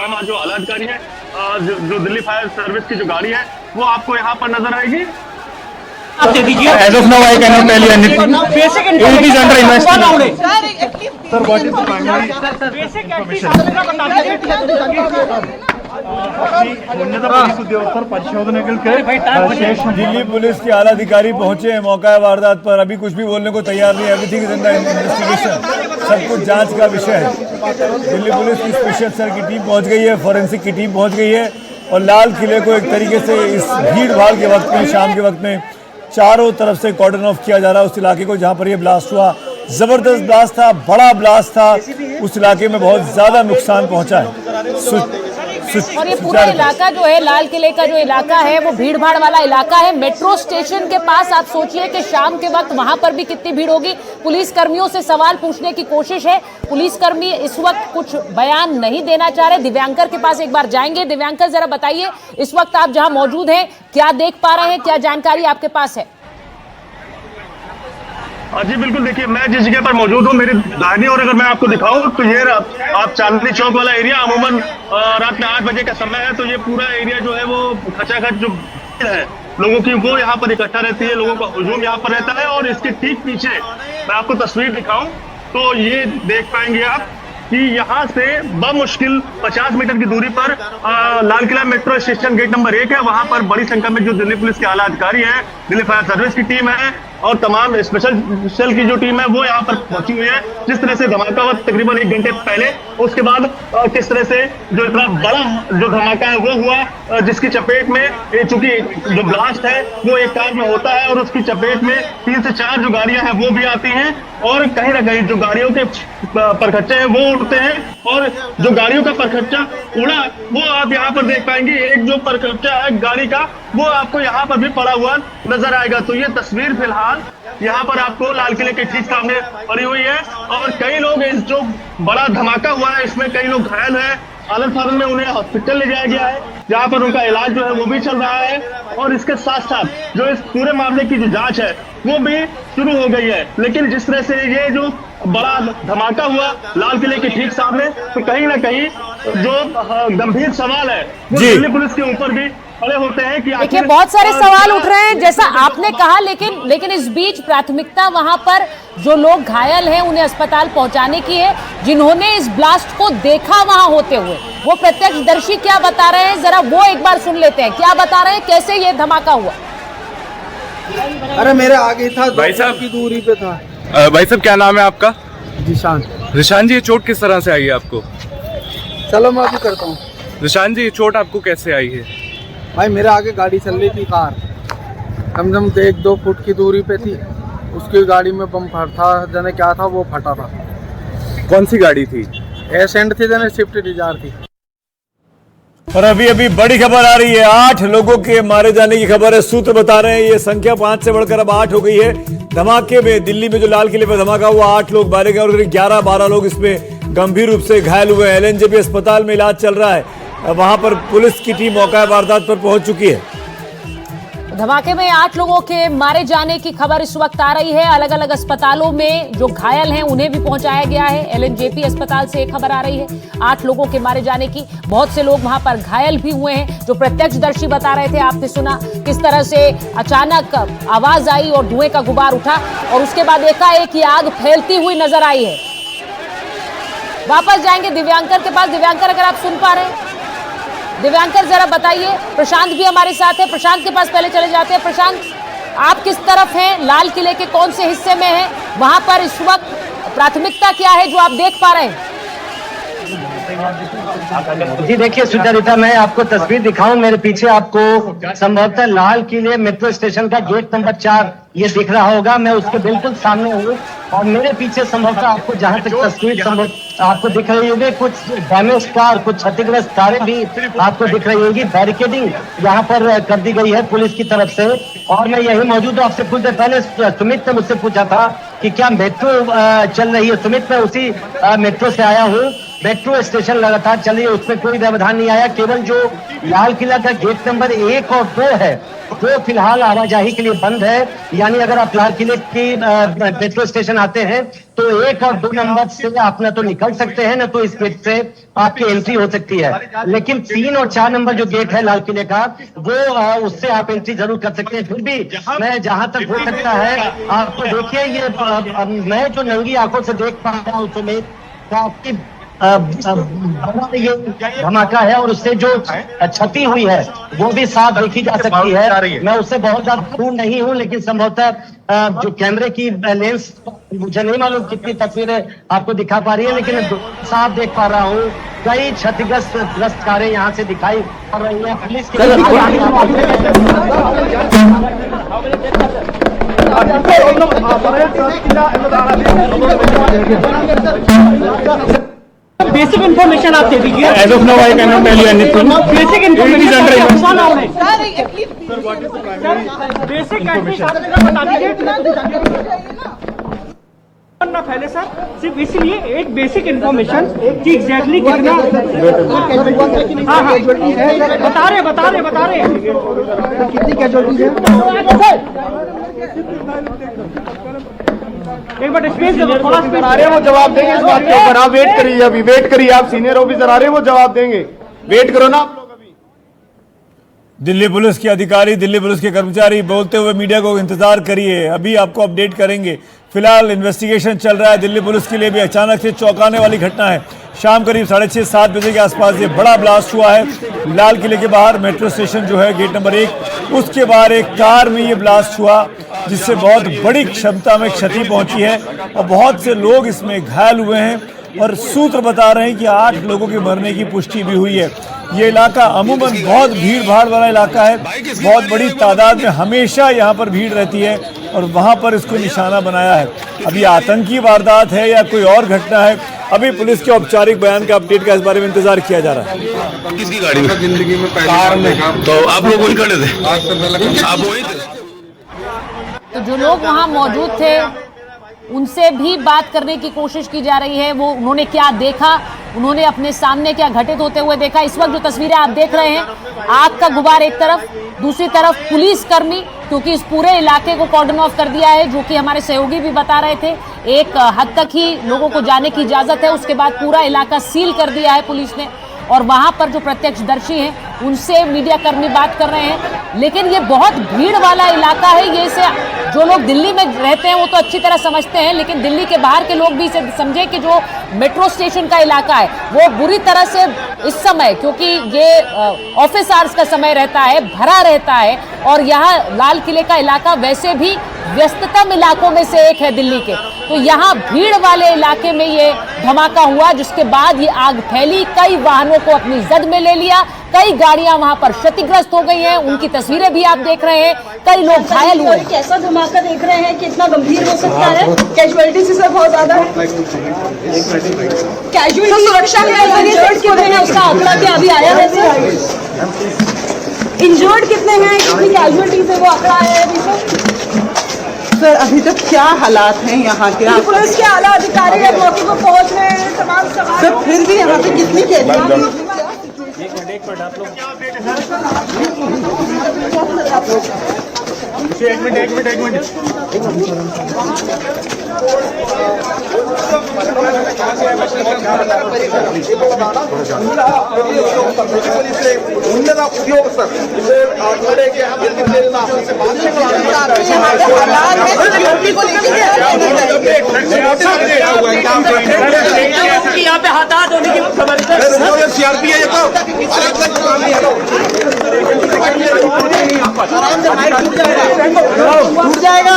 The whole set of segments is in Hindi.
जो आलाधिकारी है, जो दिल्ली फायर सर्विस की जो गाड़ी है वो आपको यहाँ पर नजर आएगी। As of now, I cannot tell you anything. It is under investigation. Sir, what is the primary Delhi police के आला अधिकारी पहुंचे हैं मौका वारदात पर। अभी कुछ भी बोलने को तैयार नहीं। Everything is under investigation. सब कुछ जांच का विषय है। दिल्ली पुलिस की स्पेशल सेल की टीम पहुंच गई है, फॉरेंसिक की टीम पहुंच गई है और लाल किले को एक तरीके से इस भीड़ भाड़ के वक्त में, शाम के वक्त में चारों तरफ से कॉर्डन ऑफ किया जा रहा है। उस इलाके को जहां पर यह ब्लास्ट हुआ, जबरदस्त ब्लास्ट था, बड़ा ब्लास्ट था। उस इलाके में बहुत ज्यादा नुकसान पहुंचा है। और ये पूरा इलाका जो है, लाल किले का जो इलाका है वो भीड़ भाड़ वाला इलाका है। मेट्रो स्टेशन के पास आप सोचिए कि शाम के वक्त वहां पर भी कितनी भीड़ होगी। पुलिस कर्मियों से सवाल पूछने की कोशिश है। पुलिसकर्मी इस वक्त कुछ बयान नहीं देना चाह रहे। दिव्यांकर के पास एक बार जाएंगे। दिव्यांकर, जरा बताइए इस वक्त आप जहां मौजूद हैं क्या देख पा रहे हैं, क्या जानकारी आपके पास है? जी बिल्कुल, देखिए मैं जिस जगह पर मौजूद हूँ, मेरी दाहिनी और अगर मैं आपको दिखाऊं तो ये आप चांदनी चौक वाला एरिया, अमूमन रात में 8 बजे का समय है तो ये पूरा एरिया जो है वो खचाखच जो है लोगों की वो यहाँ पर इकट्ठा रहती है, लोगों का हुजूम यहाँ पर रहता है। और इसके ठीक पीछे मैं आपको तस्वीर दिखाऊं तो ये देख पाएंगे आप कि यहाँ से बमुश्किल 50 मीटर की दूरी पर Lal Qila metro station gate number 1 है। वहां पर बड़ी संख्या में जो दिल्ली पुलिस के आला अधिकारी हैं, दिल्ली फायर सर्विस की टीम है और तमाम स्पेशल सेल की जो टीम है वो यहाँ पर पहुंची हुई है। जिस तरह से धमाका हुआ तकरीबन 1 घंटे पहले, उसके बाद किस तरह से जो इतना बड़ा जो धमाका है वो हुआ, जिसकी चपेट में चूंकि जो ब्लास्ट है वो एक कार में होता है और उसकी चपेट में 3 से 4 जो गाड़ियां हैं वो भी आती हैं और कहीं ना कहीं जो गाड़ियों के परखच्चे हैं वो उड़ते हैं। और जो गाड़ियों का परखच्चा उड़ा वो आप यहाँ पर देख पाएंगे। एक जो परखच्चा है गाड़ी का वो आपको यहाँ पर भी पड़ा हुआ नजर आएगा। तो ये तस्वीर फिलहाल यहाँ पर आपको लाल किले के ठीक सामने पड़ी हुई है और कई लोग इस जो बड़ा धमाका हुआ है इसमें कई लोग घायल हैं। हालत फालत में उन्हें हॉस्पिटल ले जाया गया है जहाँ पर उनका इलाज जो है वो भी चल रहा है। और इसके साथ साथ जो इस पूरे मामले की जो जांच है वो भी शुरू हो गई है। लेकिन जिस तरह से ये जो बड़ा धमाका हुआ लाल किले के ठीक सामने, तो कहीं ना कहीं जो गंभीर सवाल है वो दिल्ली पुलिस के ऊपर भी खड़े होते हैं कि देखिए बहुत सारे सवाल उठ रहे हैं जैसा आपने कहा, लेकिन इस बीच प्राथमिकता वहां पर जो लोग घायल हैं उन्हें अस्पताल पहुंचाने की है। जिन्होंने इस ब्लास्ट को देखा वहां होते हुए, वो प्रत्यक्षदर्शी क्या बता रहे हैं जरा वो एक बार सुन लेते हैं। क्या बता रहे हैं, कैसे ये धमाका हुआ? अरे मेरे आगे था, भाई साहब की दूरी पे था। भाई साहब क्या नाम है आपका? जिशान। रिशान जी, ये चोट किस तरह से आई है आपको? चलो मैं अभी करता हूँ। रिशान जी, ये चोट आपको कैसे आई है? भाई मेरे आगे गाड़ी चल रही थी, कार कम से कम 1-2 फुट की दूरी पे थी। उसकी गाड़ी में बम फटा जाने क्या था वो फटा था। कौन सी गाड़ी थी? एसेंट थी जाने, स्विफ्ट डिजायर थी। और अभी बड़ी खबर आ रही है। 8 लोगों के मारे जाने की खबर है। सूत्र बता रहे हैं ये संख्या 5 से बढ़कर अब 8 हो गई है। धमाके में दिल्ली में जो लाल किले पर धमाका हुआ 8 लोग मारे गए और 11-12 लोग इसमें गंभीर रूप से घायल हुए। एलएनजेबी अस्पताल में इलाज चल रहा है। वहां पर पुलिस की टीम मौका वारदात पर पहुंच चुकी है। धमाके में 8 लोगों के मारे जाने की खबर इस वक्त आ रही है। अलग अलग अस्पतालों में जो घायल हैं उन्हें भी पहुंचाया गया है। एलएनजेपी अस्पताल से एक खबर आ रही है 8 लोगों के मारे जाने की। बहुत से लोग वहां पर घायल भी हुए हैं। जो प्रत्यक्षदर्शी बता रहे थे, आपने सुना किस तरह से अचानक आवाज आई और धुएं का गुबार उठा और उसके बाद एकाएक ये आग फैलती हुई नजर आई है। वापस जाएंगे दिव्यांकर के पास। दिव्यांकर, अगर आप सुन पा रहे हैं, दिव्यांकर जरा बताइए। प्रशांत भी हमारे साथ है, प्रशांत के पास पहले चले जाते हैं। प्रशांत, आप किस तरफ हैं? लाल किले के कौन से हिस्से में हैं? वहां पर इस वक्त प्राथमिकता क्या है जो आप देख पा रहे हैं? जी देखिए सुचरिता, मैं आपको तस्वीर दिखाऊं। मेरे पीछे आपको संभवतः लाल किले मेट्रो स्टेशन का गेट नंबर 4 ये दिख रहा होगा। मैं उसके बिल्कुल सामने हूँ और मेरे पीछे संभवतः आपको जहाँ तक तस्वीर आपको दिख रही होगी, कुछ डैमेज कार, कुछ क्षतिग्रस्त कारें भी आपको दिख रही होगी। बैरिकेडिंग यहाँ पर कर दी गई है पुलिस की तरफ से और मैं यही मौजूद हूँ। आपसे कुछ देर पहले सुमित ने मुझसे पूछा था कि क्या मेट्रो चल रही है। सुमित, मैं उसी मेट्रो से आया हूँ मेट्रो स्टेशन लगातार चल रही है, उसमें कोई व्यवधान नहीं आया। केवल जो लाल किला का गेट नंबर 1 और 2 है वो फिलहाल आवाजाही के लिए बंद है। यानी अगर आप लाल किले की मेट्रो स्टेशन आते हैं तो 1 और 2 नंबर से आप न तो निकल सकते हैं, न तो इस गेट से आपकी एंट्री हो सकती है। लेकिन 3 और 4 नंबर जो गेट है लाल किले का, वो उससे आप एंट्री जरूर कर सकते हैं। फिर भी मैं जहां तक हो सकता है आपको देखिए, ये मैं जो नंगी आंखों से देख पा रहा हूं उस समय काफी ये धमाका है और उससे जो क्षति हुई है वो भी साफ देखी जा सकती है। मैं उससे बहुत ज्यादा दूर नहीं हूं, लेकिन संभवतः जो कैमरे की लेंस, मुझे नहीं मालूम कितनी तस्वीरें आपको दिखा पा रही है, लेकिन साफ देख पा रहा हूं कई क्षतिग्रस्त कारें यहाँ से दिखाई पड़ रही है। पुलिस बेसिक इन्फॉर्मेशन आप दे दीजिए। As of now I can not tell you anything. Basic information basic बता ना फैले सर, सिर्फ इसलिए एक बेसिक इन्फॉर्मेशन कि एग्जैक्टली कितना। हाँ हाँ बता रहे कितनी कैजुअलिटीज है। एक बार स्पेस दे दो, थोड़ा आ रहे हैं वो जवाब देंगे इस बात के ऊपर। आप वेट करिए, अभी वेट करिए, आप सीनियर ऑफिसर आ रहे हैं वो जवाब देंगे, वेट करो ना आप लोग। अभी दिल्ली पुलिस के अधिकारी, दिल्ली पुलिस के कर्मचारी बोलते हुए मीडिया को इंतजार करिए, अभी आपको अपडेट करेंगे। फिलहाल इन्वेस्टिगेशन चल रहा है। दिल्ली पुलिस के लिए भी अचानक से चौंकाने वाली घटना है। शाम करीब 6:30-7 बजे के आसपास ये बड़ा ब्लास्ट हुआ है लाल किले के बाहर। मेट्रो स्टेशन जो है गेट नंबर 1, उसके बाहर एक कार में ये ब्लास्ट हुआ, जिससे बहुत बड़ी क्षमता में क्षति पहुंची है और बहुत से लोग इसमें घायल हुए हैं। और सूत्र बता रहे हैं कि 8 लोगों के मरने की पुष्टि भी हुई है। ये इलाका अमूमन बहुत भीड़ भाड़ वाला इलाका है, बहुत बड़ी तादाद में हमेशा यहाँ पर भीड़ रहती है और वहाँ पर इसको निशाना बनाया है। अभी आतंकी वारदात है या कोई और घटना है, अभी पुलिस के औपचारिक बयान का अपडेट का इस बारे में इंतजार किया जा रहा है। किसकी गाड़ी में? जिंदगी में पहले तो आप लोग वही खड़े थे, आप वही थे। तो जो लोग वहां मौजूद थे उनसे भी बात करने की कोशिश की जा रही है। वो उन्होंने क्या देखा, उन्होंने अपने सामने क्या घटित होते हुए देखा। इस वक्त जो तस्वीरें आप देख रहे हैं, आग का गुबार एक तरफ, दूसरी तरफ पुलिसकर्मी, क्योंकि इस पूरे इलाके को कॉर्डन ऑफ कर दिया है, जो कि हमारे सहयोगी भी बता रहे थे। एक हद तक ही लोगों को जाने की इजाजत है, उसके बाद पूरा इलाका सील कर दिया है पुलिस ने। और वहां पर जो प्रत्यक्षदर्शी हैं उनसे मीडिया कर्मी बात कर रहे हैं। लेकिन ये बहुत भीड़ वाला इलाका है, ये इसे जो लोग दिल्ली में रहते हैं वो तो अच्छी तरह समझते हैं, लेकिन दिल्ली के बाहर के लोग भी इसे समझे कि जो मेट्रो स्टेशन का इलाका है वो बुरी तरह से इस समय, क्योंकि ये ऑफिस आवर्स का समय रहता है, भरा रहता है और यहाँ लाल किले का इलाका वैसे भी व्यस्ततम इलाकों में से एक है दिल्ली के। तो यहाँ भीड़ वाले इलाके में ये धमाका हुआ, जिसके बाद ये आग फैली, कई वाहनों को अपनी जद में ले लिया, कई गाड़ियां वहां पर क्षतिग्रस्त हो गई हैं, उनकी तस्वीरें भी आप देक रहे हैं, कई लोग घायल हुए। कैसा धमाका देख रहे हैं, कितना गंभीर हो सकता है, कैजुअलिटी से बहुत ज्यादा है। कैजुअलिटी सुरक्षा के लिए उसका आंकड़ा क्या अभी आया है सर? इंजर्ड कितने हैं, कितनी कैजुअलिटीज है, वो आंकड़ा आया है अभी सर? अभी तक क्या हालात हैं यहाँ के? पुलिस के आला अधिकारी है मौके पर पहुंच रहे हैं, तमाम सवाल। सर फिर भी यहाँ पे कितनी कैजुअलिटी? एक मिनट उन्नत उपयोग सर यहाँ पे हाथात होने की खबर है। सीआरपी है टूट जाएगा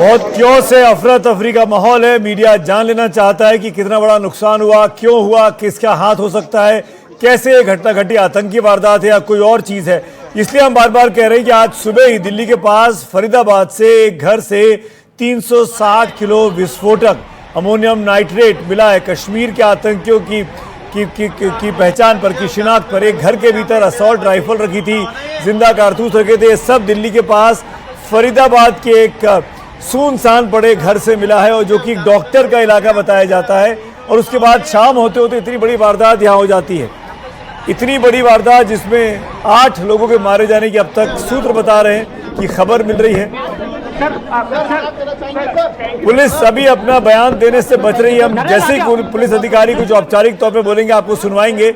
बहुत क्यों से अफरा तफरी का माहौल है। मीडिया जान लेना चाहता है कि कितना बड़ा नुकसान हुआ, क्यों हुआ, किसका हाथ हो सकता है, कैसे ये घटना घटी, आतंकी वारदात है या कोई और चीज है। इसलिए हम बार बार कह रहे हैं कि आज सुबह ही दिल्ली के पास फरीदाबाद से एक घर से 360 किलो विस्फोटक अमोनियम नाइट्रेट मिला है। कश्मीर के आतंकियों की पहचान पर, की शिनाख्त पर एक घर के भीतर असॉल्ट राइफल रखी थी, जिंदा कारतूस रखे थे। सब दिल्ली के पास फरीदाबाद के एक सुनसान पड़े घर से मिला है, और जो कि एक डॉक्टर का इलाका बताया जाता है। और उसके बाद शाम होते होते इतनी बड़ी वारदात यहाँ हो जाती है, इतनी बड़ी वारदात जिसमें 8 लोगों के मारे जाने की अब तक सूत्र बता रहे हैं कि खबर मिल रही है। पुलिस अभी अपना बयान देने से बच रही है। हम जैसे ही पुलिस अधिकारी कुछ औपचारिक तौर पे बोलेंगे आपको सुनवाएंगे।